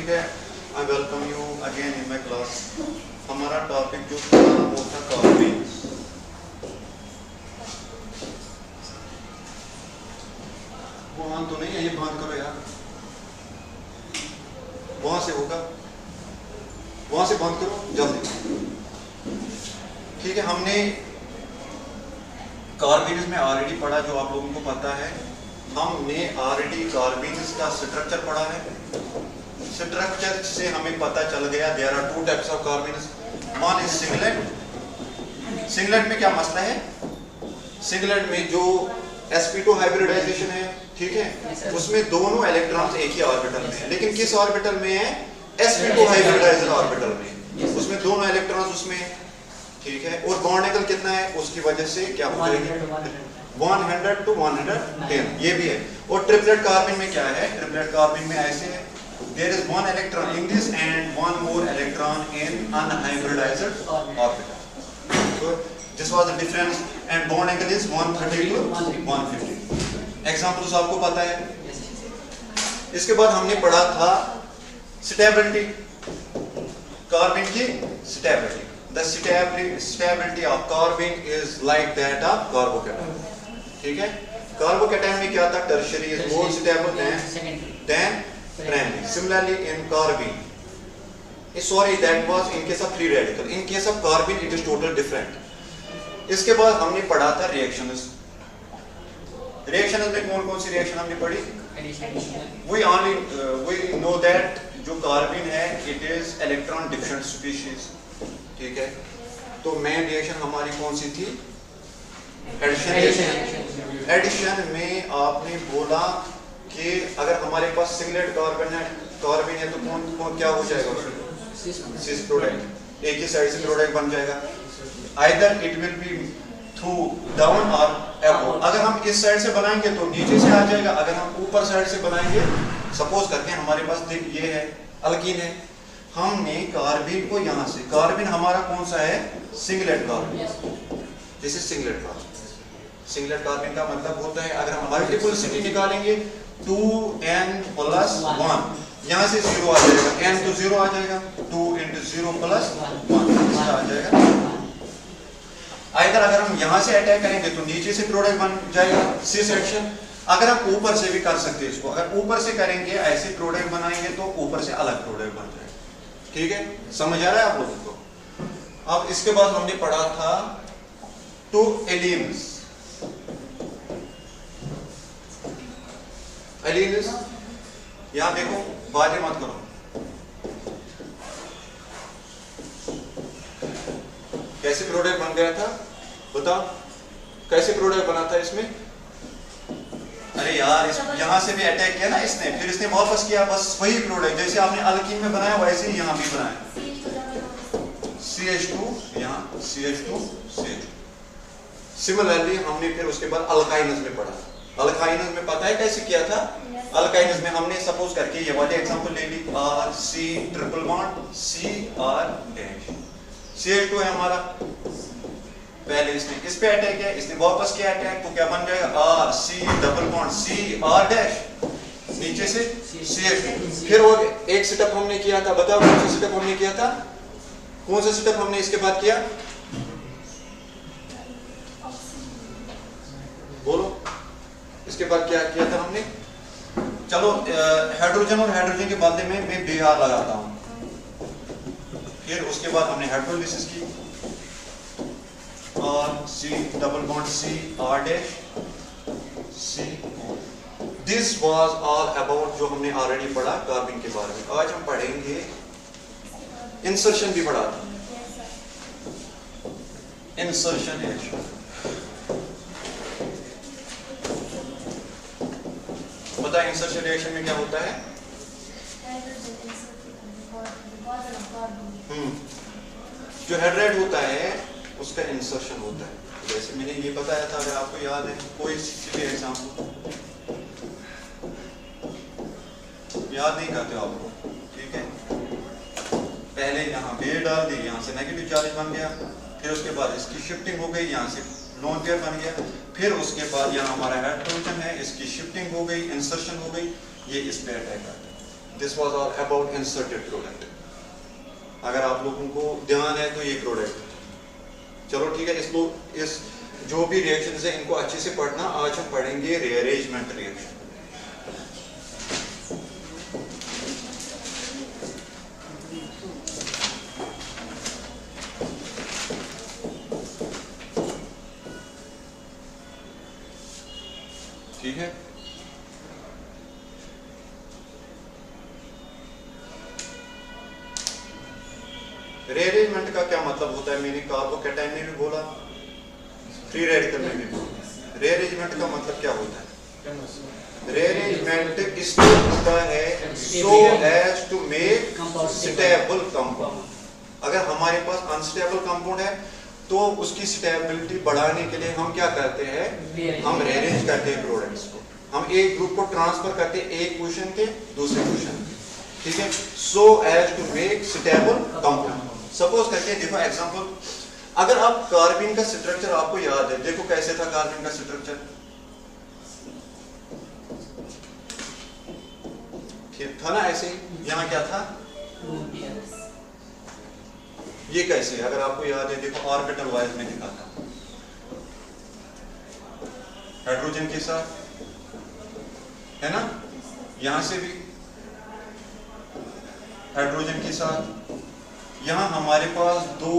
ठीक है, I welcome you again in my class. हमारा टॉपिक जो था वो था कार्बेन्स। वो ऑन तो नहीं है, ये बंद करो यार, वहां से होगा, वहां से बंद करो जल्दी। ठीक है, हमने कार्बेन्स में ऑलरेडी पढ़ा, जो आप लोगों को पता है। हमने ऑलरेडी कार्बेन्स का स्ट्रक्चर पढ़ा है। स्ट्रक्चर से हमें पता चल गया there are two types of carbenes. One is singlet. Singlet में क्या मसला है? सिंगलेट में जो sp2 हाइब्रिडाइजेशन है, ठीक है, उसमें दोनों इलेक्ट्रॉन्स एक ही ऑर्बिटल में है, लेकिन किस ऑर्बिटल में है? sp2 हाइब्रिडाइज्ड ऑर्बिटल में। उसमें दोनों इलेक्ट्रॉन्स उसमें है, ठीक है, और बॉन्ड एंगल कितना है? उसकी वजह से क्या हो जाएगी? 100 to 110, ये भी है। और ट्रिपलेट कार्बन में क्या है? ट्रिपलेट कार्बन में ऐसे है, there is one electron in this and one more electron in unhybridized orbital. So this was the difference, and bond angle is 130 to 150. Examples आपको पता है। इसके बाद हमने पढ़ा था स्टेबिलिटी, कार्बन की stability. The stability of carbon is like that of carbocation. ठीक है, कार्बोकैटायन में क्या था? Tertiary is more stable than primary. Similarly in carbene, sorry, that was in case of free radical. In case of carbene it is totally different. इसके बाद हमने पढ़ा था रिएक्शंस। रिएक्शंस में कौन कौन सी रिएक्शन हमने पढ़ी? we know that जो कार्बन है it is electron different species, ठीक है। तो मेन रिएक्शन हमारी कौन सी थी? Addition reaction. एडिशन में आपने बोला कि अगर हमारे पास सिंगलेट कार्बन है तो कौन क्या हो जाएगा? सिस प्रोडक्ट, एक ही साइड से प्रोडक्ट बन जाएगा। Either it will be through down और अबव। अगर हम इस साइड से बनाएंगे तो नीचे से आ जाएगा, अगर हम ऊपर साइड से बनाएंगे, सपोज करते हैं हमारे पास ये है अल्कीन है, हमने कार्बन को यहाँ से, कार्बन हमारा कौन सा है? Singlet carbon. This is singlet carbon. Singlet carbon का मतलब होता है, अगर हम मल्टीपलिसिटी निकालेंगे 2n+1, यहाँ से 0 आ जाएगा, n तो 0 आ जाएगा, 2 × 0 + 1 आ जाएगा। अगर हम यहाँ से अटैक करेंगे तो नीचे से प्रोडक्ट बन जाएगा, सिस एडिशन। अगर हम ऊपर से भी कर सकते हैं इसको, अगर ऊपर से करेंगे ऐसे प्रोडक्ट बनाएंगे तो ऊपर से अलग प्रोडक्ट बन जाएगा। ठीक है, समझ आ रहा है आप लोगों को? अब इसके बाद हमने पढ़ा था टू एलिन्स। एलिन्स यहां देखो, बातें मत करो। कैसे प्रोडक्ट बन गया था बताओ? कैसे प्रोडक्ट बना था इसमें? अरे यार, यहां से भी अटैक किया ना इसने, फिर इसने वापस किया, बस वही प्रोडक्ट जैसे आपने अल्कीन में बनाया वैसे ही यहां भी बनाया। CH2 यहां CH2 CH2। सिमिलरली हमने फिर उसके बाद अल्काइनस में पढ़ा। अल्काइनस में पता है कैसे किया था? अल्काइनस में हमने सपोज करके ये वाले एग्जांपल ले ली, RC triple bond CR'। CH2 है हमारा, पहले इसने इस पे अटैक किया, इसने वापस किया अटैक, तो क्या बन जाएगा? RC डबल बॉन्ड CR', नीचे से CH2। फिर वो एक सेटअप हमने किया था, बताओ कौन सा सेटअप हमने किया था? कौन सा सेटअप हमने इसके बाद किया? बोलो, इसके बाद क्या किया था हमने? चलो हाइड्रोजन और हाइड्रोजन के बदले में मैं Br लगाता हूं। फिर उसके बाद हमने हाइड्रोलिसिस की, और C double bond CR', CO। This was all about जो हमने ऑलरेडी पढ़ा कार्बन के बारे में। आज हम पढ़ेंगे इंसर्शन भी पढ़ा था। इंसर्शन रिएक्शन बता, इंसर्शन रिएक्शन में क्या होता है? जो हाइड्राइड होता है उसका इंसर्शन होता है। जैसे मैंने ये बताया था, अगर आपको याद है, कोई भी एग्जांपल याद नहीं करते आप लोग, ठीक है? पहले यहाँ बेयर डाल दी, यहाँ से नेगेटिव चार्ज बन गया, फिर उसके बाद इसकी शिफ्टिंग हो गई, यहाँ से लोन पेयर बन गया, फिर उसके बाद यहाँ हमारा हाइड्रोजन है, इसकी शिफ्टिंग हो गई, इंसर्शन हो गई, ये इस पे अटैक आता है। This was all about inserted product. अगर आप लोगों को ध्यान है तो ये प्रोडक्ट, चलो ठीक है। इसको इस जो भी रिएक्शंस है इनको अच्छे से पढ़ना। आज हम पढ़ेंगे रीअरेंजमेंट रिएक्शन। ठीक है, रीअरेंजमेंट का क्या मतलब होता है? मैंने कार्बोकैटायन में भी बोला, फ्री रेडिकल में भी बोला। रीअरेंजमेंट का मतलब क्या होता है? रीअरेंजमेंट इसमें होता है so as to make stable compound. अगर हमारे पास अनस्टेबल कंपाउंड है तो उसकी स्टेबिलिटी बढ़ाने के लिए हम क्या करते हैं? हम रीअरेंज करते हैं प्रोडक्ट्स को। हम एक ग्रुप को ट्रांसफर करते हैं एक पोजीशन के दूसरे पोजीशन में, ठीक है। So as to make stable compound. Suppose करते हैं, देखो एग्जांपल, अगर आप कार्बन का स्ट्रक्चर आपको याद है, देखो कैसे था कार्बन का स्ट्रक्चर, ठीक था ना? ऐसे यहाँ क्या था? ये कैसे, अगर आपको याद है, देखो ऑर्बिटल वाइज में लिखा था, हाइड्रोजन के साथ, है ना? यहां से भी हाइड्रोजन के साथ, यहां हमारे पास दो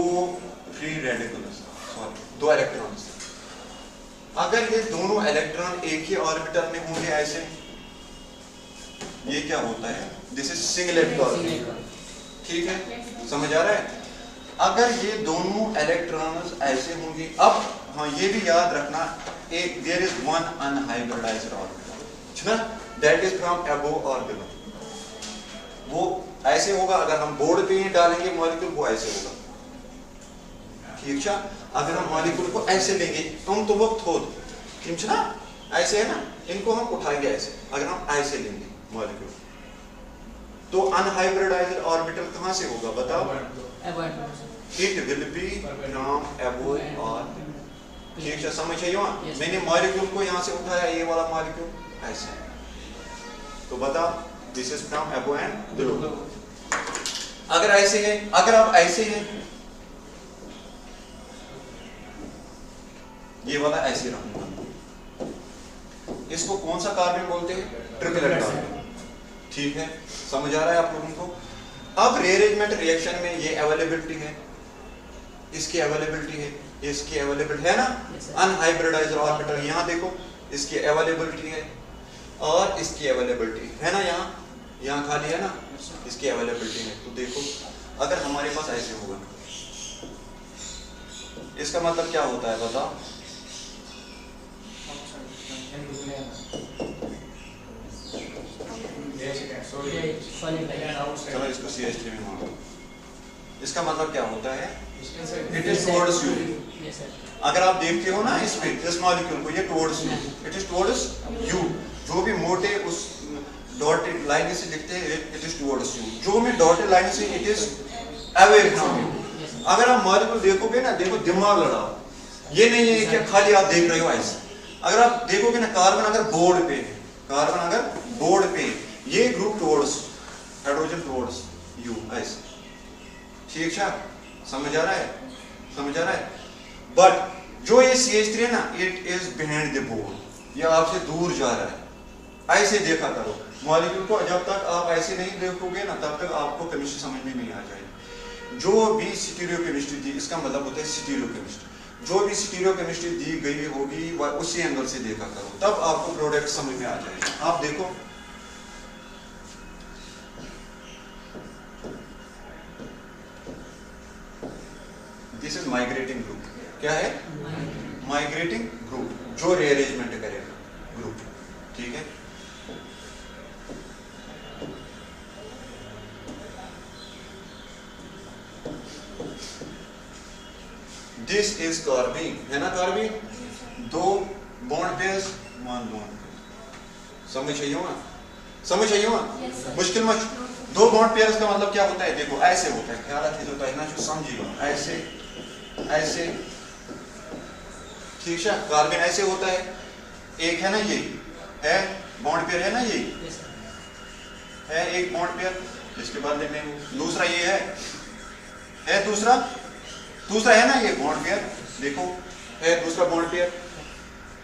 फ्री रेडिकल्स, सॉरी दो इलेक्ट्रॉन्स। अगर ये दोनों इलेक्ट्रॉन एक ही ऑर्बिटल में होंगे ऐसे, ये क्या होता है? दिस इज सिंगलेट कार्बन, ठीक है, समझ आ रहा है? अगर ये दोनों इलेक्ट्रॉन्स ऐसे होंगे, अब हाँ ये भी याद रखना, एक there is one unhybridized orbital, that is from above orbital. वो ऐसे होगा, अगर हम बोर्ड पे ही डालेंगे मॉलिक्यूल वो ऐसे होगा, ठीक है। अगर हम मॉलिक्यूल को ऐसे लेंगे तो वो थोद, ठीक है ना, ऐसे है ना, इनको हम उठाएंगे ऐसे। अगर हम ऐसे लेंगे मॉलिक्यूल तो अनहाइब्रिडाइज्ड ऑर्बिटल कहां से होगा बताओ? It will be from above orbital, ठीक है, समझ आइए? मैंने मॉलिक्यूल को यहां से उठाया, ये वाला मॉलिक्यूल ऐसे, तो बताओ this is from above and below. अगर ऐसे है, अगर आप ऐसे हैं, ये वाला ऐसे रखूंगा, इसको कौन सा कार्बन बोलते हैं? ट्रिपलेट कार्बन, ठीक है, समझ आ रहा है आप लोगों को? अब रीअरेंजमेंट रिएक्शन में ये अवेलेबिलिटी है, इसकी अवेलेबिलिटी है, इसकी अवेलेबिलिटी है ना, अनहाइब्रिडाइज्ड ऑर्बिटल, यहां देखो इसकी अवेलेबिलिटी है और इसकी अवेलेबिलिटी है ना, यहाँ खाली है ना, इसकी अवेलेबिलिटी है। तो देखो अगर हमारे पास ऐसे होगा, इसका मतलब क्या होता है बताओ? चलो इसको CH3 में मानो। इसका मतलब क्या होता है? It is towards you. अगर आप देखते हो ना इस पे, इस मॉलिक्यूल को, ये towards you, it is towards you. जो भी मोटे उस डॉटेड लाइन से लिखते हैं इट इज टुवर्ड्स यू, जो में डॉटेड लाइन से it is away from you. अगर आप मॉलिक्यूल देखोगे ना, देखो दिमाग लड़ाओ, ये नहीं है कि खाली आप देख रहे हो ऐसे। अगर आप देखोगे ना, कार्बन अगर बोर्ड पे है, कार्बन अगर बोर्ड पे, ये group towards hydrogen towards you ऐसे, ठीक है, समझ आ रहा है? समझ आ रहा है? बट जो ये CH3 है ना, it is behind the board, ये आपसे दूर जा रहा है। ऐसे देखा करो मॉलिक्यूल को, जब तक आप ऐसे नहीं देखोगे ना तब तक आपको केमिस्ट्री समझ में नहीं आ जाएगी। जो भी स्टीरियोकेमिस्ट्री थी, इसका मतलब होता है स्टीरियोकेमिस्ट्री, जो भी स्टीरियोकेमिस्ट्री दी गई होगी वह उसी एंगल से देखा करो, तब आपको प्रोडक्ट समझ में आ जाएगा। आप देखो दिस इज माइग्रेटिंग ग्रुप, क्या है? माइग्रेटिंग ग्रुप, जो रीअरेंजमेंट करेगा ग्रुप, ठीक है। दिस इज कार्बन, है ना, कार्बन, दो bond pairs, one bond pair, समझ आइए ना? समझ आइए ना? मुश्किल मत। दो बॉन्ड पेयर्स का मतलब क्या होता है? देखो ऐसे होता है, ख्याल होता है ना, जो समझिएगा, ऐसे ऐसे, ठीक है। कार्बन ऐसे होता है, एक है ना, ये है बॉन्ड पेयर है ना, ये है एक बॉन्ड पेयर, इसके बदले में दूसरा ये है दूसरा है ना ये बॉन्ड पेयर, देखो है दूसरा बॉन्ड पेयर।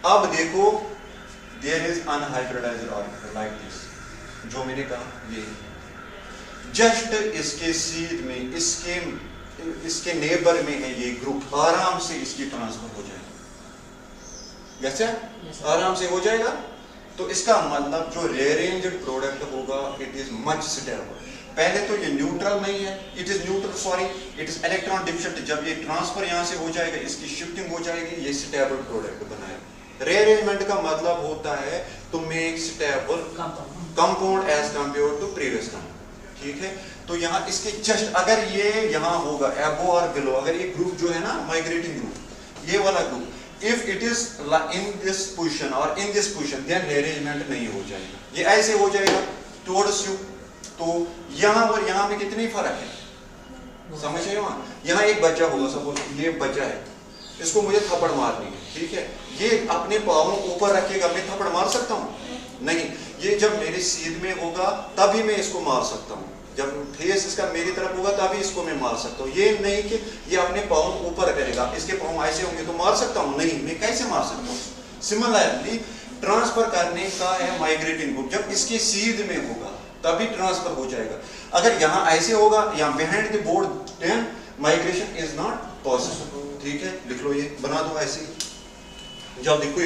अब देखो there is unhybridized orbital like this, जो मैंने कहा ये जस्ट इसके सीध में इसके नेबर में है ये ग्रुप, आराम से इसकी ट्रांसफर हो जाएगा, जैसे आराम से हो जाएगा। तो इसका मतलब जो रीअरेंज्ड प्रोडक्ट होगा इट इज मच स्टेबल। पहले तो ये न्यूट्रल नहीं है, इट इज इलेक्ट्रॉन डिफिशिएंट। जब ये ट्रांसफर यहां से हो जाएगा, इसकी शिफ्टिंग हो जाएगी, ये स्टेबल प्रोडक्ट बनाएगा। रीअरेंजमेंट का मतलब होता है to make stable compound as compare to previous compound, ठीक है। तो यहाँ इसके जस्ट अगर ये यहाँ होगा एबो और बिलो, अगर ये ग्रुप जो है ना माइग्रेटिंग ग्रुप, ये वाला group if it is in this position और in this position, then rearrangement नहीं हो जाएगा, ये ऐसे हो जाएगा टुवर्ड्स यू। तो यहाँ और यहाँ में कितनी फर्क है, समझ रहे हो? यहाँ एक बच्चा होगा, सपोज ये बच्चा है, इसको मुझे थप्पड़ मारनी है, ठीक है। ये अपने पाँव ऊपर रखेगा, मैं थप्पड़ मार सकता हूँ? नहीं। ये जब मेरे सीध में होगा तभी मैं इसको मार सकता हूँ, जब फेस इसका मेरी तरफ होगा तभी इसको मैं मार सकता हूँ। ये नहीं कि ये अपने पाँव ऊपर करेगा, इसके पाँव ऐसे होंगे तो मार सकता हूँ? नहीं, मैं कैसे मार सकता हूँ? सिमिलरली ट्रांसफर करने का है माइग्रेटिंग ग्रुप, जब इसके सीध में होगा तभी ट्रांसफर हो जाएगा। अगर यहाँ ऐसे होगा या behind the board, then migration is not possible, ठीक है। लिख लो, ये बना दो ऐसे ही। जब देखो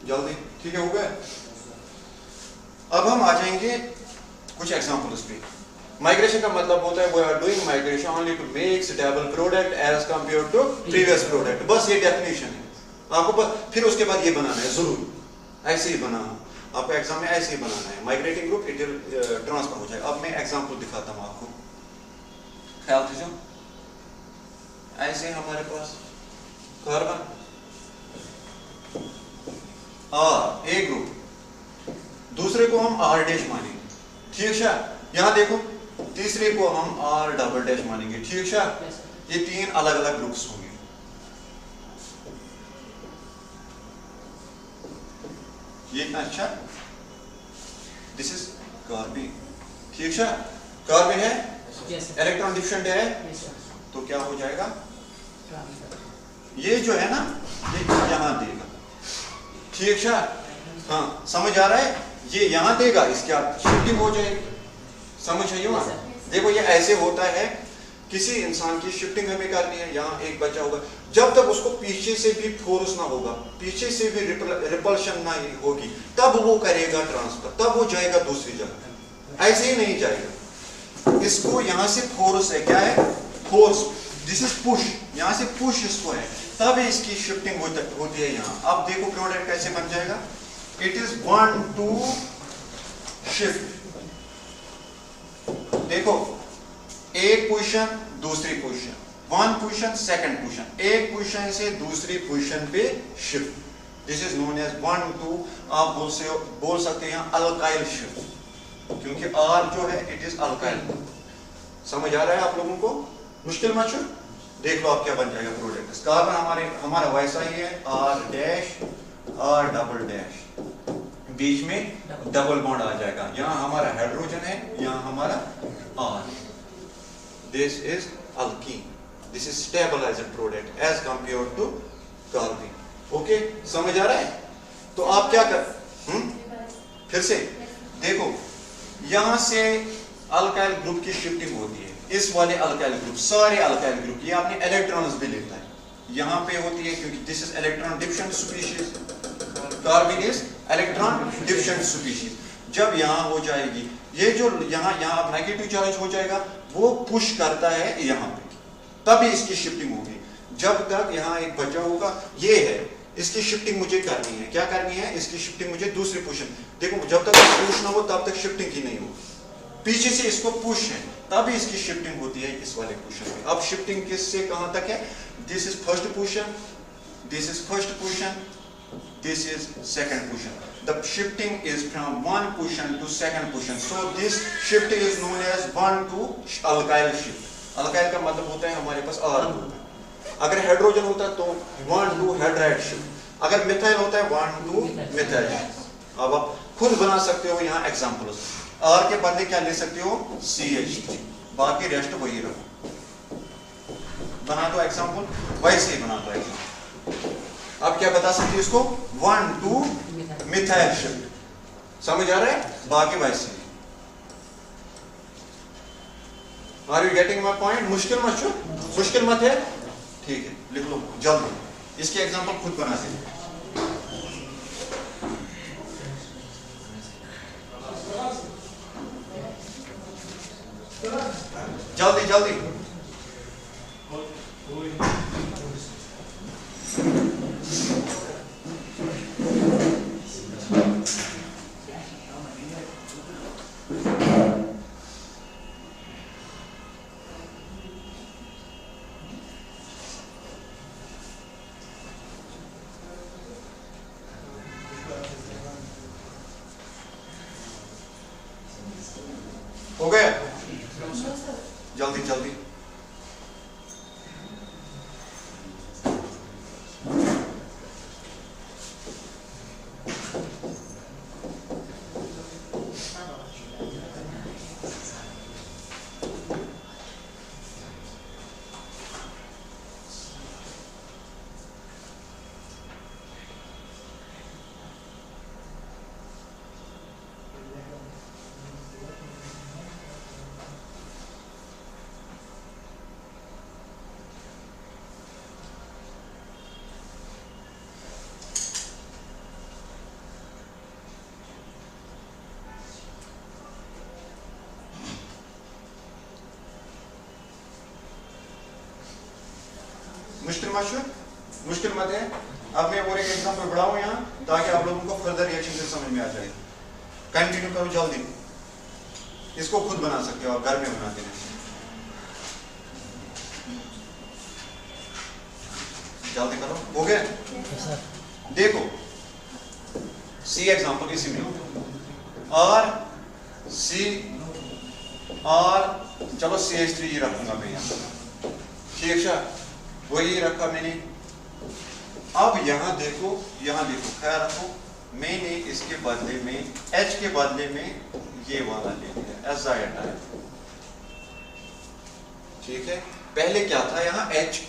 जल्दी, ठीक है, हो गया। अब हम आ जाएंगे कुछ एग्जांपल्स पे। माइग्रेशन का मतलब होता है we are doing migration only to make stable product as compare to previous product, बस ये डेफिनेशन है आपको। बस फिर उसके बाद ये बनाना है, जरूर ऐसे ही बनाना, आपको एग्जाम में ऐसे ही बनाना है। माइग्रेटिंग ग्रुप इट ट्रांसफर हो जाएगा। अब मैं एग्जांपल दिखाता हूँ आपको, ख्याल दीजिए। ऐसे हमारे पास कार्बन आर ए ग्रुप, दूसरे को हम आर डैश मानेंगे, ठीक है। यहां देखो तीसरे को हम आर डबल डैश मानेंगे, ठीक है। ये तीन अलग अलग ग्रुप्स होंगे। ये अच्छा, दिस इज कार्बन, ठीक है। कार्बन है, इलेक्ट्रॉन डिफिशिएंट है, तो क्या हो जाएगा, ये जो है ना ये यहां देगा, ठीक है। हाँ, समझ आ रहा है? ये यहां देगा, इसके बाद शिफ्टिंग हो जाएगी, समझ आई हो? देखो ये ऐसे होता है, किसी इंसान की शिफ्टिंग हमें करनी है, यहाँ एक बच्चा होगा, जब तक उसको पीछे से भी फोर्स ना होगा, पीछे से भी रिपल्शन ना होगी, तब वो करेगा ट्रांसफर, तब वो जाएगा दूसरी जगह, ऐसे ही नहीं जाएगा। इसको यहाँ से फोर्स है, क्या है? फोर्स, दिस इज पुश, यहाँ से पुश इसको है, तब इसकी शिफ्टिंग होती है यहाँ। अब देखो प्रोडक्ट कैसे बन जाएगा, इट इज 1 2 शिफ्ट। देखो एक पोजीशन दूसरी पोजीशन, 1 पोजीशन सेकंड पोजीशन, एक पोजीशन से दूसरी पोजीशन पे shift, this is known as 1 2। आप बोल सकते हैं अल्काइल शिफ्ट, क्योंकि आर जो है इट इज अल्काइल। समझ आ रहा है आप लोगों को? मुश्किल मत छो। देख लो आप क्या बन जाएगा प्रोडक्ट। कार्बन हमारा वैसा ही है, R dash R double dash, बीच में डबल बॉन्ड आ जाएगा। यहाँ हमारा हाइड्रोजन है, यहाँ हमारा R, this is alkene, this is stabilized product as compare to carbon. Okay, समझ आ रहा है? तो आप क्या कर, फिर से देखो, यहां से अल्काइल ग्रुप की शिफ्टिंग होती है, इस वाले अल्काइल ग्रुप, सारे अल्काइल ग्रुप, ये अपने इलेक्ट्रॉन्स भी लेता है, यहाँ पे होती है, क्योंकि this is electron deficient species, carbon is electron deficient species. जब यहाँ हो जाएगी ये जो यहाँ अब नेगेटिव चार्ज हो जाएगा, वो पुश करता है यहाँ पे, तभी इसकी शिफ्टिंग होगी। जब तक यहाँ एक बचा होगा, ये है, इसकी शिफ्टिंग मुझे करनी है। क्या करनी है? इसकी शिफ्टिंग मुझे दूसरी पोजीशन, देखो जब तक पुश ना हो तब तक शिफ्टिंग ही नहीं होगी। पीछे से इसको पुश है तभी इसकी शिफ्टिंग होती है इस वाले पोजीशन पे। अब शिफ्टिंग किस से कहां तक है? This is first position, this is first position, this is second position. The shifting is from one position to second position. So this shifting is known as 1 to alkyl shift. Alkyl का मतलब होता है हमारे पास R होता है। अगर hydrogen होता है तो 1 to हाइड्राइड शिफ्ट, अगर मिथाइल होता है 1 to मिथाइल शिफ्ट। अब आप खुद बना सकते हो यहाँ एग्जांपल्स। R के बदले क्या ले सकते हो? CH3, बाकी रेस्ट वही रखो। बना दो एग्जांपल, वैसे ही बना दो एग्जांपल। अब क्या बता सकते हो इसको? 1 to मिथाइल शिफ्ट। समझ आ रहा है? बाकी वैसे ही। Are you getting my point? मुश्किल मत छो, मुश्किल मत है, ठीक है, लिख लो जल्दी। इसके एग्जांपल खुद बना दे। जल्दी जल्दी। हो गया? जल्दी जल्दी। मुश्किल मत, मुश्किल मत है। अब मैं और एक एग्जांपल बढ़ाऊं यहाँ ताकि आप लोगों को फर्दर रिएक्शन से समझ में आ जाए। कंटिन्यू करो जल्दी। इसको खुद बना सकते हो, आप घर में बनाते हैं। जल्दी करो। हो गया? देखो सी एग्जांपल इसी में और सी और चलो CH3 रखूंगा मैं यहाँ, ठीक है, वही रखा मैंने। अब यहाँ देखो ख्याल रखो, मैंने इसके बदले में H के बदले में ये वाला ले लिया एजाइड, ठीक है। पहले क्या था यहाँ H,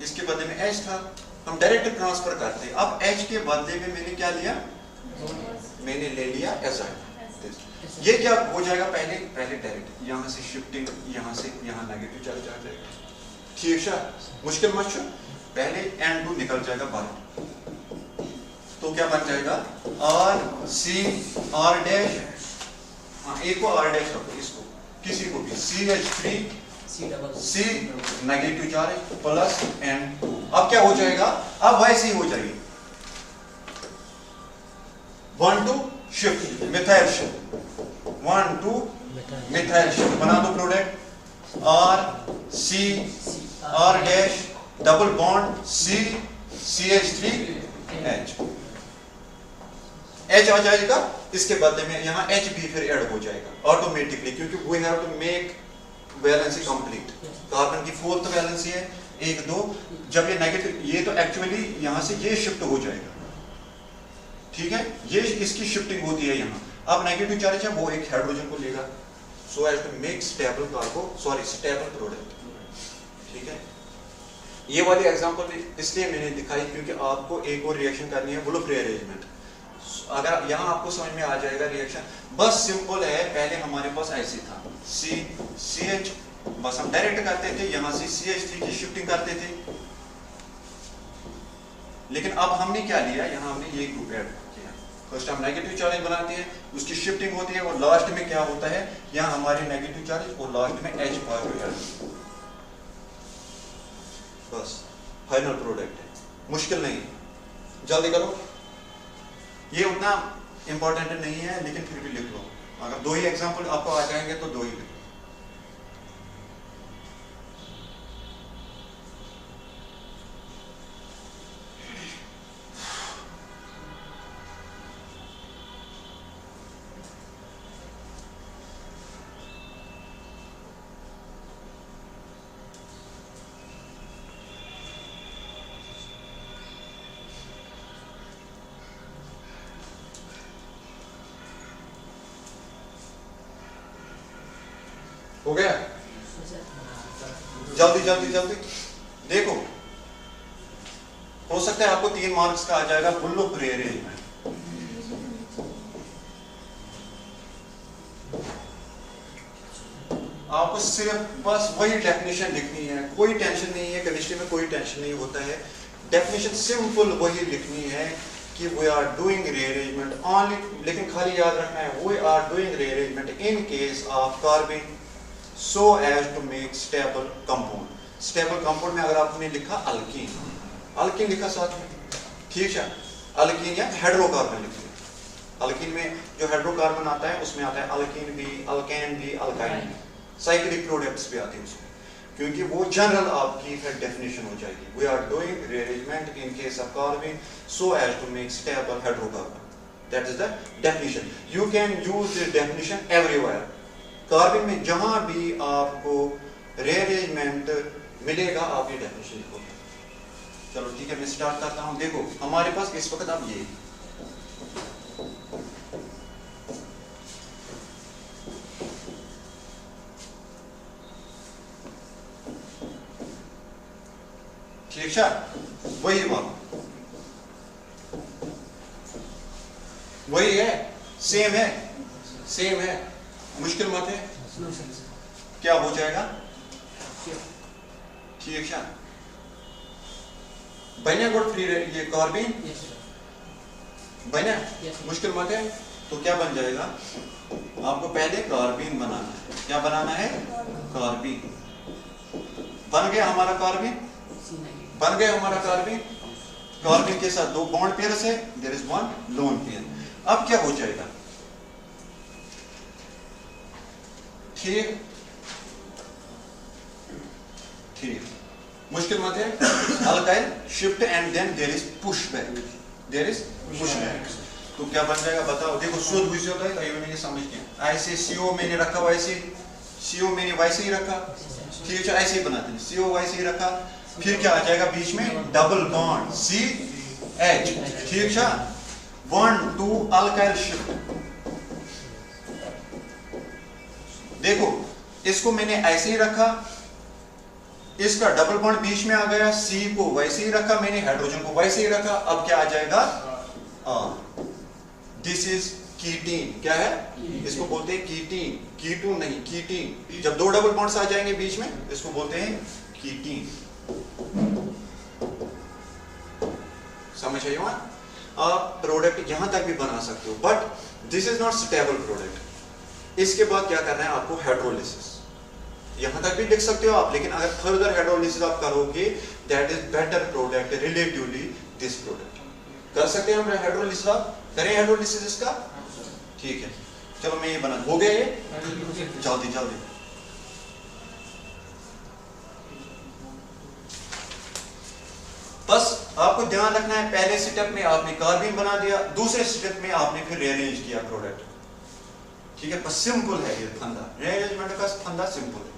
इसके बदले में H था, हम डायरेक्ट ट्रांसफर करते। अब H के बदले में मैंने क्या लिया? मैंने ले लिया एजाइड। ये क्या हो जाएगा? पहले डायरेक्ट यहाँ से शिफ्टिंग, यहाँ से यहाँ नेगेटिव चार्ज आ जाएगा, ठीक है। मुश्किल मत छो, पहले N2 निकल जाएगा बाहर, तो क्या बन जाएगा? R C R डैश, हाँ एक को R डैश रखो, इसको किसी को भी CH3 C negative charge plus N2। अब क्या हो जाएगा? अब वैसे ही हो जाएगी 1 to shift, methyl shift, 1 to methyl shift. बना दो product R C R dash double bond C CH3 H। H आ जाएगा, इसके बदले में यहाँ H भी फिर ऐड हो जाएगा ऑटोमेटिकली, क्योंकि we have to make valency complete. Carbon की 4th वैलेंसी है 1 2, जब ये नेगेटिव, ये तो एक्चुअली यहाँ से ये शिफ्ट हो जाएगा, ठीक है, ये इसकी शिफ्टिंग होती है यहाँ। अब नेगेटिव चार्ज है वो एक हाइड्रोजन को लेगा, so as to make stable carbo, sorry stable product, ठीक है। ये वाली एग्जांपल इसलिए मैंने दिखाई क्योंकि आपको एक और रिएक्शन करनी है, वुल्फ रीअरेंजमेंट। अगर यहाँ आपको समझ में आ जाएगा रिएक्शन, बस सिंपल है। पहले हमारे पास ऐसे था CH, बस हम डायरेक्ट करते थे, यहाँ से CH3 की शिफ्टिंग करते थे, लेकिन अब हमने क्या लिया, यहाँ हमने ये ग्रुप ऐड किया। फर्स्ट हम नेगेटिव चार्ज बनाते हैं, उसकी शिफ्टिंग होती है और लास्ट में क्या होता है, यहाँ हमारे नेगेटिव चार्ज और लास्ट में H पॉजिटिव चार्ज। बस फाइनल प्रोडक्ट है, मुश्किल नहीं है, जल्दी करो। ये उतना इंपॉर्टेंट नहीं है लेकिन फिर भी लिख लो। अगर 2 ही एग्जांपल आपको आ जाएंगे तो 2 ही लिखो। हो गया? जल्दी जल्दी जल्दी देखो, हो सकता है आपको 3 मार्क्स का आ जाएगा बुल्लुक रीअरेंजमेंट। आपको सिर्फ बस वही डेफिनेशन लिखनी है, कोई टेंशन नहीं है, केमिस्ट्री में कोई टेंशन नहीं होता है। डेफिनेशन सिंपल वही लिखनी है कि we are doing rearrangement only, लेकिन खाली याद रखना है we are doing rearrangement in case of carbon so as to make stable compound। Stable compound में अगर आपने लिखा अल्कीन, अल्कीन लिखा साथ में, ठीक है, अल्कीन या हाइड्रोकार्बन लिख लिया। अल्कीन में जो हाइड्रोकार्बन आता है उसमें आता है अल्कीन भी, अल्केन भी, अल्काइन भी, साइक्लिक प्रोडक्ट्स भी आते हैं उसमें, क्योंकि वो जनरल आपकी फिर डेफिनेशन हो जाएगी। We are doing rearrangement in case of carbon so as to make stable hydrocarbon, that is the definition। you can use this definition everywhere। Carbon में जहां भी आपको रीअरेंजमेंट मिलेगा आप ये डेफिनेशन लिखोगे। चलो ठीक है, मैं स्टार्ट करता हूं। देखो हमारे पास इस वक्त अब ये ठीक है, वही बात वही है, सेम है, सेम है, मुश्किल मत है। क्या हो जाएगा, ठीक है, बना गुड फ्री ये कार्बन बना, मुश्किल मत है। तो क्या बन जाएगा, आपको पहले कार्बन बनाना है। क्या बनाना है, कार्बन। बन गया हमारा कार्बन, बन गया हमारा कार्बन। कार्बन के साथ 2 बॉन्ड पेयर्स है, देयर इज 1 लोन पेयर। अब क्या हो जाएगा, ठीक ठीक, मुश्किल मत है। Alkyl shift and then there is push back, there is push back. तो क्या बन जाएगा बताओ। देखो शुद्ध हुई से होता है, कहीं मैंने समझ गया। ऐसे CO मैंने रखा, वैसे CO मैंने वैसे ही रखा, ठीक है, ऐसे ही बनाते हैं, CO वैसे ही रखा। फिर क्या आ जाएगा बीच में, डबल बॉन्ड CH, ठीक है, 1 2 अल्काइल शिफ्ट। देखो इसको मैंने ऐसे ही रखा, इसका डबल बॉन्ड बीच में आ गया, C को वैसे ही रखा मैंने, हाइड्रोजन को वैसे ही रखा। अब क्या आ जाएगा, दिस इज कीटीन। क्या है, इसको बोलते हैं कीटीन, कीटून नहीं, कीटीन। जब 2 डबल बॉन्ड्स आ जाएंगे बीच में, इसको बोलते हैं कीटीन। समझ आइए। आप प्रोडक्ट यहां तक भी बना सकते हो, but this is not stable product. इसके बाद क्या करना है आपको, हाइड्रोलिसिस। यहां तक भी लिख सकते हो आप, लेकिन अगर फर्दर हाइड्रोलिसिस आप करोगे, that is better product relatively this product. कर सकते हैं हम हाइड्रोलिसिस, आप करें हाइड्रोलिसिस इसका, ठीक है। चलो मैं ये बना, हो गया ये, जल्दी जल्दी। बस आपको ध्यान रखना है, पहले स्टेप में आपने कार्बन बना दिया, दूसरे स्टेप में आपने फिर रीअरेंज किया प्रोडक्ट, ठीक है। बस सिंपल है ये फंडा, रीअरेंजमेंट का फंडा सिंपल है।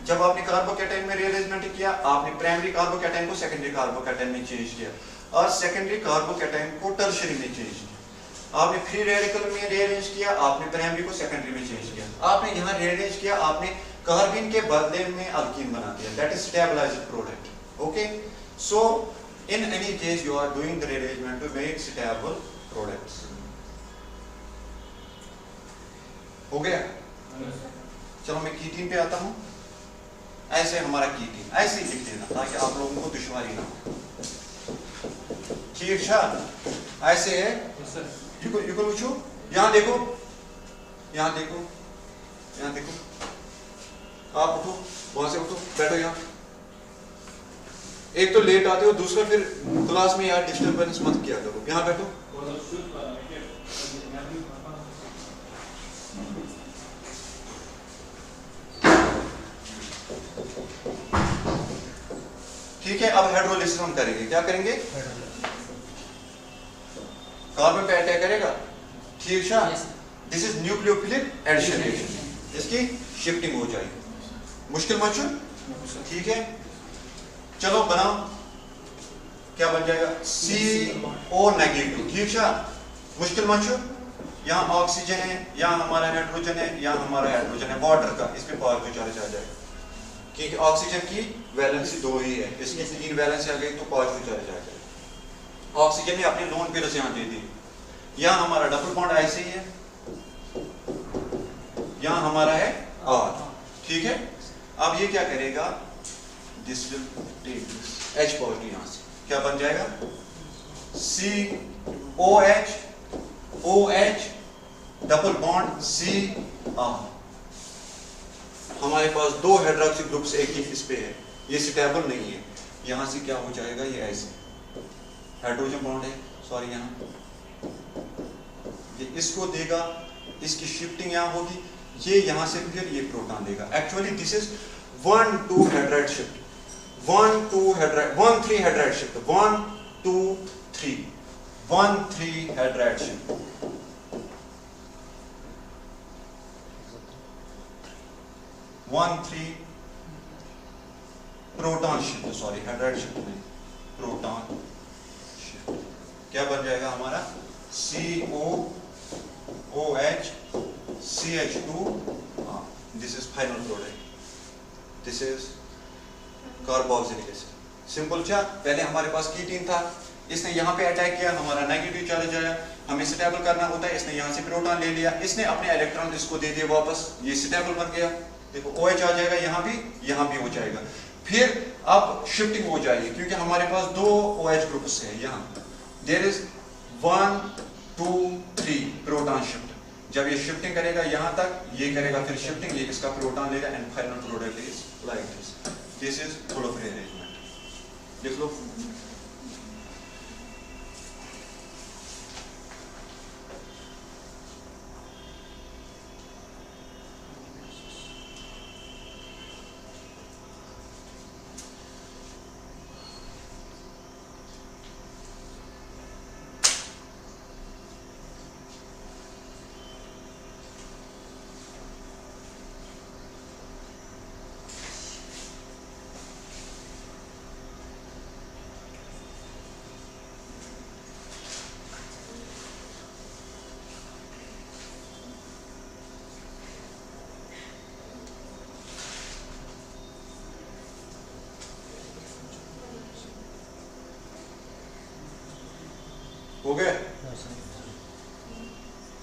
जब आपने कार्बोकैटायन में रीअरेंजमेंट किया, आपने प्राइमरी कार्बोकैटायन को सेकेंडरी कार्बोकैटायन में चेंज किया और सेकेंडरी कार्बोकैटायन को टर्शियरी में चेंज किया। आपने फ्री रेडिकल में रीअरेंज किया, आपने प्राइमरी को सेकेंडरी में चेंज किया। आपने यहाँ रीअरेंज किया, आपने कार्बन के बदले में अल्कीन बना दिया, that is stabilized product. Okay, so in any case you are doing the rearrangement to make stable products। हो गया? चलो मैं कीटीन पे आता हूं। ऐसे हमारा कीटीन ऐसे ही लिख देना ताकि आप लोगों को दुश्वारी ना हो। ठीक छा ऐसे है युको वुचो यहाँ देखो यहाँ देखो यहाँ देखो आप उठो वहां से उठो बैठो यहाँ एक तो लेट आते हो दूसरा फिर क्लास में यार डिस्टर्बेंस मत किया करो यहाँ बैठो ठीक है अब हाइड्रोलिसिस हम करेंगे क्या करेंगे कार्बन पे अटैक करेगा ठीक है this is nucleophilic addition reaction इसकी शिफ्टिंग हो जाएगी मुश्किल मत ठीक है चलो बनाओ क्या बन जाएगा CO नेगेटिव ठीक है मुश्किल मत यहाँ ऑक्सीजन है यहाँ हमारा नाइट्रोजन है यहाँ हमारा हाइड्रोजन है वाटर का इस पे पॉजिटिव चार्ज आ जाएगा क्योंकि ऑक्सीजन की वैलेंसी 2 ही है इसकी 3 वैलेंसी आ गई तो पॉजिटिव चार्ज आ जाएगा ऑक्सीजन ने अपने लोन पेयर यहाँ दे दी यहाँ हमारा डबल बॉन्ड ऐसे ही है यहाँ हमारा है R ठीक है अब ये क्या करेगा this will take this H positive यहाँ से क्या बन जाएगा OH डबल बॉन्ड CR हमारे पास 2 हाइड्रोक्सी ग्रुप्स एक ही इस पे है ये स्टेबल नहीं है यहाँ से क्या हो जाएगा ये ऐसे हाइड्रोजन बॉन्ड है सॉरी यहाँ ये इसको देगा इसकी शिफ्टिंग यहाँ होगी ये यहाँ से फिर ये प्रोटॉन देगा actually this is 1-2 hydride shift 1-2 hydride 1-3 hydride shift 1-2-3 1-3 hydride shift 1-3 proton shift sorry hydride shift नहीं प्रोटॉन शिफ्ट क्या बन जाएगा हमारा COOH CH2 this is final product this is carboxylic acid simple था पहले हमारे पास कीटीन था इसने यहाँ पे अटैक किया हमारा नेगेटिव चार्ज आया हमें स्टेबल करना होता है इसने यहाँ से प्रोटॉन ले लिया इसने अपने इलेक्ट्रॉन इसको दे दिए वापस ये स्टेबल बन गया देखो OH आ जाएगा यहाँ भी हो जाएगा फिर अब शिफ्टिंग हो जाएगी क्योंकि हमारे पास 2 OH ग्रुप्स है यहाँ देयर इज 1-2-3 प्रोटॉन शिफ्ट जब ये शिफ्टिंग करेगा यहाँ तक ये करेगा फिर शिफ्टिंग ये इसका प्रोटॉन लेगा and final product is like this is थोड़ा फ्री अरेंजमेंट देख लो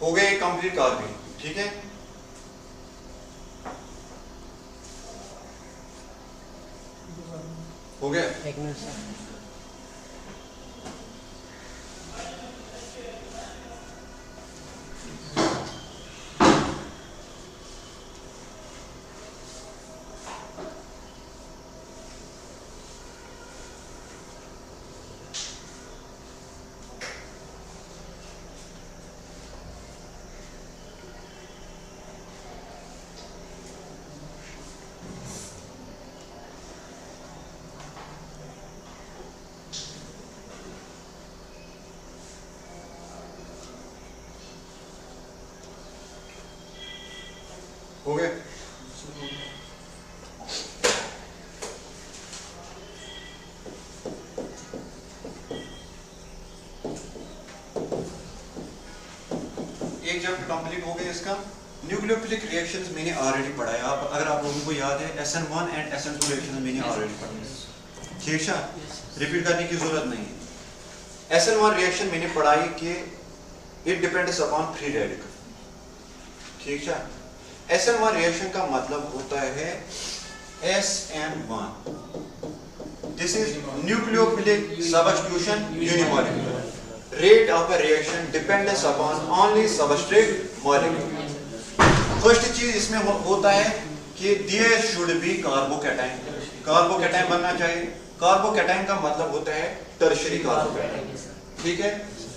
हो गए कंप्लीट कार्बन ठीक है हो गया एक मिनट हो गए एक जब कंप्लीट हो गया इसका न्यूक्लियोफिलिक रिएक्शंस मैंने ऑलरेडी पढ़ा है आप अगर आप लोगों को याद है SN1 एंड SN2 रिएक्शंस मैंने ऑलरेडी पढ़ा है ठीक है रिपीट करने की जरूरत नहीं है SN1 रिएक्शन मैंने पढ़ाई कि it depends upon free radical ठीक है SN1 रिएक्शन का मतलब होता है SN1 This is nucleophilic substitution unimolecular. Rate of a reaction depends upon only substrate molecule. First चीज इसमें होता है कि there should be carbocation. Carbocation बनना चाहिए. कार्बोकैटायन का मतलब होता है टर्शियरी कार्बोकैटायन. ठीक है,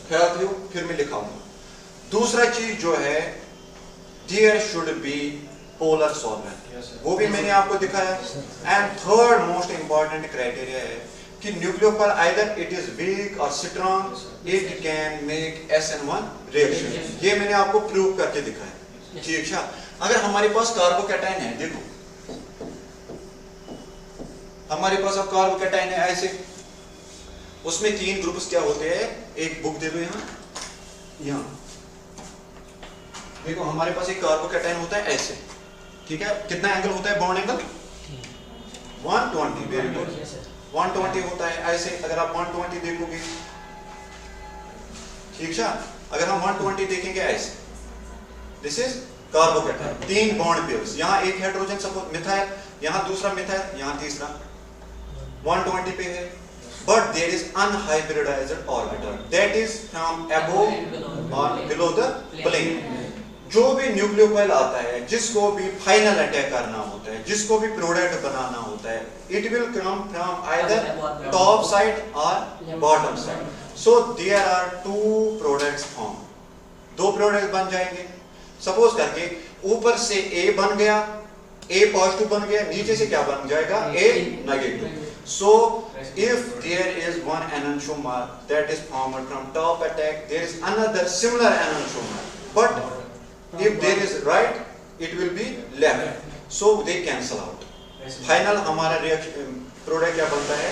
ख्याल रखियो, फिर मैं लिखाऊंगा. दूसरा चीज जो है there should be polar solvent. वो भी मैंने आपको दिखाया. And third most important criteria है कि nucleophile either it is weak और strong, it can make SN1 reaction. ये मैंने आपको प्रूव करके दिखाया. ठीक है, अगर हमारे पास कार्बोकैटायन है, देखो हमारे पास अब कार्बोकैटायन है ऐसे, उसमें 3 ग्रुप्स क्या होते हैं, एक बुक दे दो यहाँ देखो, हमारे पास एक कार्बोकैटायन होता है ऐसे. ठीक है, कितना एंगल होता है बॉन्ड एंगल? 120. Very good. 120 होता है ऐसे. अगर आप 120 देखोगे, ठीक है, अगर हम 120 देखेंगे ऐसे, this is carbocation. 3 bond pairs, यहाँ एक हाइड्रोजन सपोज मिथाइल, यहाँ दूसरा मिथाइल, यहाँ तीसरा 120 पे है. But there is unhybridized orbital that is from above or below the plane. जो भी न्यूक्लियोफाइल आता है, जिसको भी फाइनल अटैक करना होता है, जिसको भी प्रोडक्ट बनाना होता है, it will come from either top side और bottom side. So there are 2 products form. 2 product बन जाएंगे. सपोज करके ऊपर से A बन गया, A पॉजिटिव बन गया, नीचे से क्या बन जाएगा, A negative. So if there is one enantiomer that is formed from top attack, there is another similar enantiomer, but if there is right, it will be left. So they cancel out. Final हमारा reaction product क्या बनता है,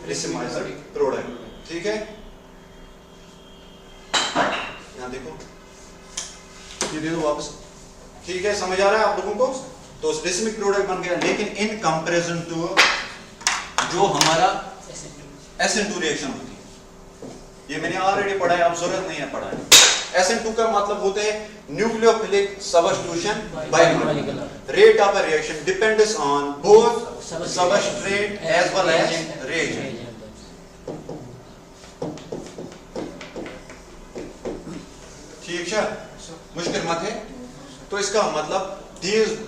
रेसिमाइजर product. ठीक है, यहाँ देखो, ये दे दो वापस. ठीक है, समझ आ रहा है आप लोगों को? तो रेसिमिक प्रोडक्ट बन गया. लेकिन इन कंपैरिजन टू जो हमारा SN2 रिएक्शन होती है, ये मैंने ऑलरेडी पढ़ा है, अब जरूरत नहीं है पढ़ा है. SN2 का मतलब होता है nucleophilic substitution bimolecular. Rate of a reaction depends on both substrate as well as reagent. ठीक है, मुश्किल मत है. तो इसका मतलब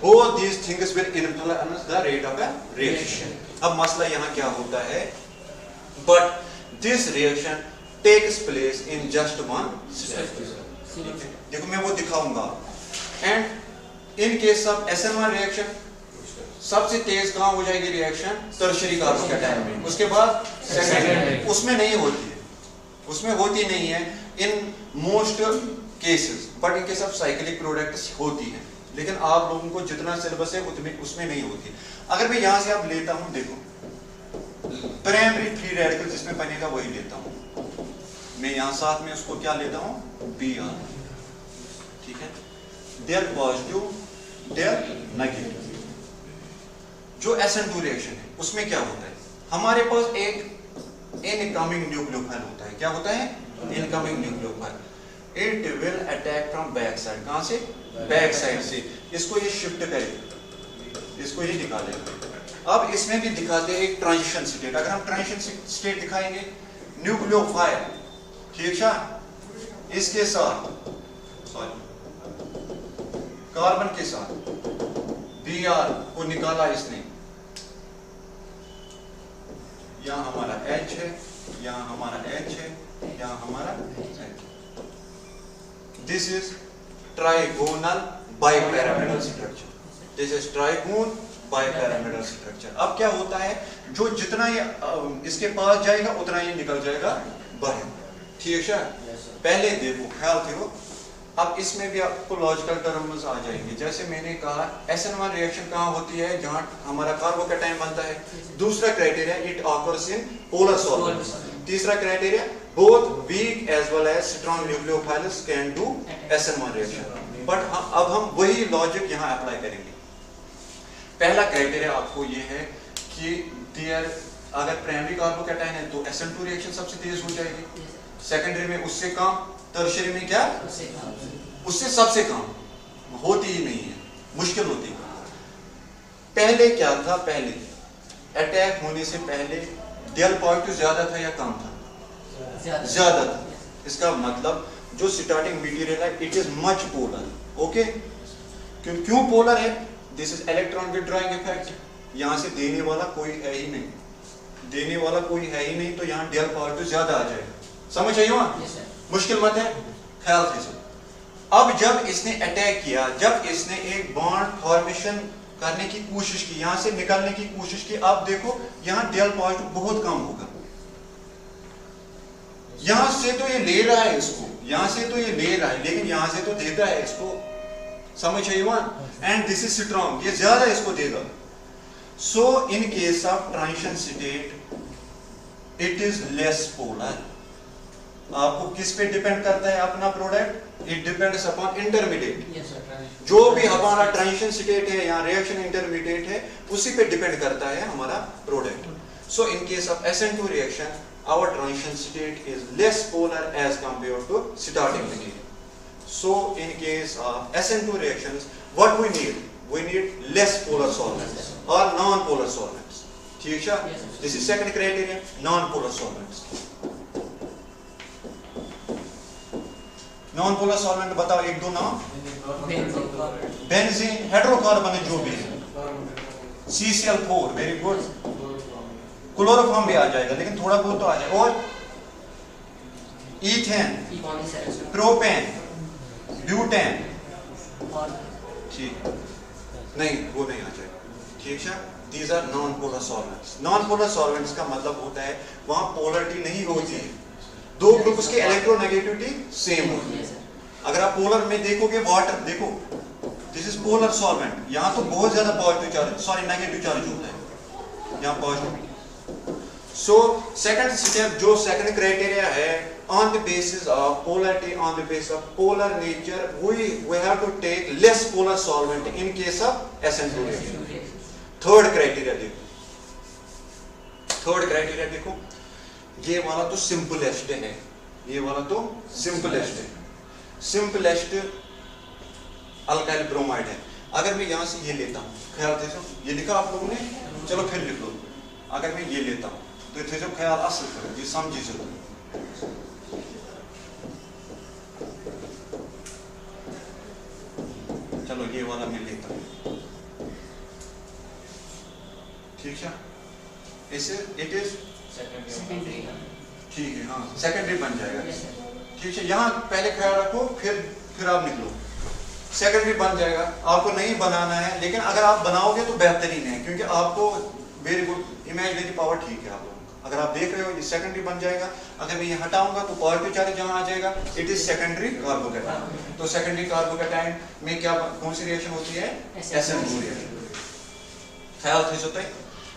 both these things will influence the rate of a reaction. अब मसला यहाँ क्या होता है, but this reaction takes place in just one step. देखो मैं वो दिखाऊंगा. And in case of SN1 reaction, सबसे तेज कहाँ हो जाएगी रिएक्शन, टर्शियरी कार्बोकैटायन में. उसके बाद सेकेंडरी, उसमें नहीं होती है, उसमें होती नहीं है in most cases. But in case of cyclic products होती है. लेकिन आप लोगों को जितना सिलेबस है उतने उसमें नहीं होती. अगर मैं यहां से आप लेता हूं, देखो प्राइमरी फ्री रेडिकल जिसमें बनेगा वही लेता हूं मैं. यहां साथ में उसको क्या लेता हूं, Br. ठीक है, देयर पॉजिटिव, देयर नेगेटिव. जो SN2 रिएक्शन है उसमें क्या होता है, हमारे पास एक इनकमिंग न्यूक्लियोफाइल होता है. क्या होता है, incoming nucleophile. It will attack from back side. कहां से, बैक साइड से. इसको ये शिफ्ट करेगा, इसको ये निकालेगा. अब इसमें भी दिखाते हैं एक ट्रांजिशन स्टेट. अगर हम ट्रांजिशन स्टेट दिखाएंगे, न्यूक्लियोफाइल, ठीक है, इसके साथ कार्बन के साथ Br को निकाला इसने. यहां हमारा H है, यहां हमारा H है, यहां हमारा H. This is trigonal bipyramidal structure. This is trigon bipyramidal structure. अब क्या होता है, जो जितना ये इसके पास जाएगा उतना ये निकल जाएगा बाहर. ठीक है, पहले देखो, ख्याल करो. अब इसमें भी आपको लॉजिकल टर्म्स आ जाएंगे. जैसे मैंने कहा SN1 रिएक्शन कहाँ होती है, जहाँ हमारा कार्बोकैटायन बनता है. दूसरा criteria, it occurs in polar solvents. तीसरा criteria, both weak as well as strong nucleophiles can do SN1 reaction. But अब हम वही लॉजिक यहाँ अप्लाई करेंगे. पहला क्राइटेरिया आपको ये है कि देयर अगर प्राइमरी कार्बोकैटायन है तो SN2 रिएक्शन सबसे तेज हो जाएगी. सेकेंडरी में उससे कम, टर्शियरी में क्या, उससे सबसे कम. होती ही नहीं है, मुश्किल होती है. पहले क्या था, अटैक होने से पहले डेल पॉजिटिव ज्यादा था या कम था? ज्यादा था। इसका मतलब जो स्टार्टिंग मटेरियल है it is much polar. Okay, क्यों पोलर है? This is electron withdrawing effect. यहां से देने वाला कोई है ही नहीं, देने वाला कोई है ही नहीं, तो यहाँ डेल पॉजिटिव ज्यादा आ जाएगा। समझ आई वहां? मुश्किल मत है, ख्याल से। अब जब इसने अटैक किया, जब इसने एक बॉन्ड फॉर्मेशन करने की कोशिश की, यहां से निकलने की कोशिश की, अब देखो यहां डेल पॉजिटिव बहुत कम होगा। यहां से तो ये ले रहा है इसको, यहां से तो ये ले रहा है, लेकिन यहां से तो देता है इसको। समझ आई वहां? एंड दिस इज स्ट्रॉन्ग, ये ज्यादा इसको देगा। So in case of transition state it is less polar. आपको किस पे डिपेंड करता है अपना product? It depends upon intermediate. जो भी हमारा ट्रांजिशन स्टेट है या रिएक्शन इंटरमीडिएट है, उसी पे डिपेंड करता है हमारा product. So in case of SN2 reaction our transition state is less polar as compared to starting material. So in case of SN2 reactions, what we need? We need less polar solvents or non-polar solvents. ठीक है? This is second criteria, non-polar solvents. Non-polar solvent बताओ एक दो नाम। Benzene, hydrocarbon जो भी है, CCl4, very good. Chloroform भी आ जाएगा, लेकिन थोड़ा बहुत तो आ जाएगा। और ईथेन, प्रोपेन, ब्यूटेन, ठीक नहीं, वो नहीं आ जाएगा। ठीक है? These are non-polar solvents. Non-polar solvents का मतलब होता है वहां पोलरिटी नहीं होती है, दो ग्रुप्स की इलेक्ट्रोनेगेटिविटी सेम होती है। अगर आप पोलर में देखोगे, वाटर देखो, दिस इज पोलर सॉल्वेंट, यहां तो बहुत ज्यादा positive charge, sorry negative charge होता है, यहां पॉजिटिव। सो सेकंड स्टेप, जो सेकंड क्राइटेरिया है, on the basis of polarity, on the basis of polar nature, we have to take less polar solvent in case of SN2 reaction. Third criteria देखो, third criteria देखो, ये वाला तो simplest है, ये वाला तो सिंपलेस्ट है, सिंपलेस्ट अल्काइल ब्रोमाइड है। अगर मैं यहां से ये लेता हूं, ख्याल से, ये लिखा आप लोगों ने, चलो फिर लिख लो। अगर मैं ये लेता हूं तो थे जो ख्याल असल करो, ये समझी चलो। चलो ये वाला मैं लेता हूं, ठीक है? इसे इट इज सेकेंडरी, ठीक है, हाँ सेकेंडरी बन जाएगा। ठीक है, यहाँ पहले ख्याल रखो, फिर आप निकलो, सेकेंडरी बन जाएगा। आपको नहीं बनाना है, लेकिन अगर आप बनाओगे तो बेहतरीन है, क्योंकि आपको वेरी गुड इमेजिनरी पावर ठीक है आप लोगों। अगर आप देख रहे हो ये सेकेंडरी बन जाएगा। अगर मैं ये हटाऊंगा तो पॉजिटिव चार्ज जहां आ जाएगा, इट इज सेकेंडरी कार्बोकैटायन। तो सेकेंडरी कार्बोकैटायन में क्या कौन सी रिएक्शन होती है? SN2 reaction. ख्याल ठीक होता है?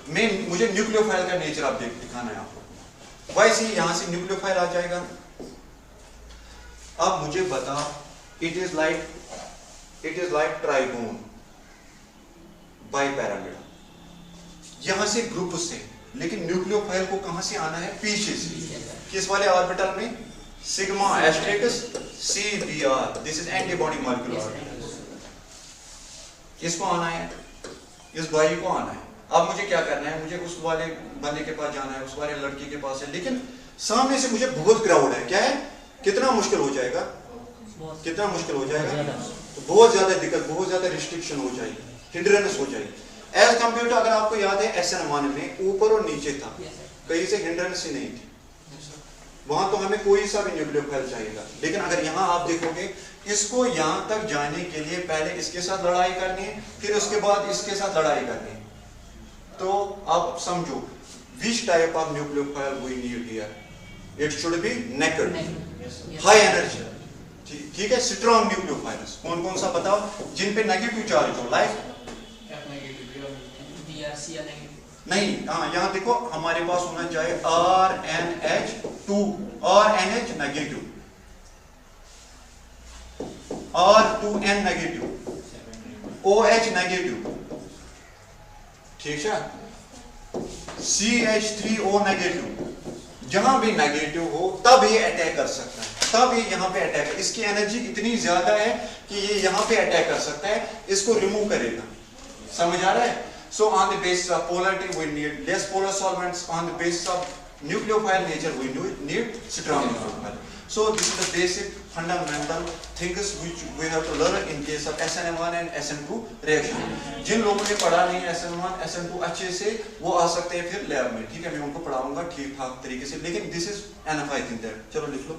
मैं मुझे न्यूक्लियोफाइल का नेचर आप दिखाना है आपको। वैसे ही यहां से न्यूक्लियोफाइल आ जाएगा। अब मुझे बता, इट इज लाइक ट्राइगोन बाइपैरामिड, यहां से ग्रुप से, लेकिन न्यूक्लियोफाइल को कहां से आना है? पीछे से। किस वाले ऑर्बिटल में? Sigma asterisk CBr, this is antibody molecular. इसको आना है, इस बाई को आना है। अब मुझे क्या करना है? मुझे उस वाले बंदे के पास जाना है, उस वाले लड़की के पास है, लेकिन सामने से मुझे बहुत क्राउड है। क्या है? कितना मुश्किल हो जाएगा, कितना मुश्किल हो जाएगा, तो बहुत ज्यादा दिक्कत, बहुत ज्यादा रिस्ट्रिक्शन हो जाएगी, हिंड्रेंस हो जाएगी। एज कंपेयर टू, अगर आपको याद है SN1 में ऊपर और नीचे था, कहीं से हिंड्रेंस ही नहीं थी, वहां तो हमें कोई सा भी न्यूक्लियोफाइल चाहिएगा। लेकिन अगर यहाँ आप देखोगे, इसको यहां तक जाने के लिए पहले इसके साथ लड़ाई करनी है, फिर उसके बाद इसके साथ लड़ाई करनी है। तो आप समझो, which type of nucleophile we need here? It should be naked, high energy, ठीक है, स्ट्रॉन्ग न्यूक्लियोफाइल्स। कौन कौन सा बताओ जिन पे नेगेटिव चार्ज हो? लाइक नहीं, हाँ यहाँ देखो, हमारे पास होना चाहिए RNH2, RNH negative, R2N negative, OH negative, ठीक है, CH3O नेगेटिव। जहां भी नेगेटिव हो तब ये अटैक कर सकता है, तब ये यहाँ पे अटैक, इसकी एनर्जी इतनी ज्यादा है कि ये यहाँ पे अटैक कर सकता है, इसको रिमूव करेगा। समझ आ रहा है? So on the basis of polarity, we need less polar solvents. On the basis of nucleophile nature, we need strong nucleophile. So this is the basic fundamental things which we have to learn in case of SN1 and SN2 reaction. जिन लोगों ने पढ़ा नहीं SN1, SN2 अच्छे से वो आ सकते हैं फिर लैब में, ठीक है, मैं उनको पढ़ाऊंगा ठीक ठाक तरीके से, लेकिन this is enough I think that. चलो लिख लो.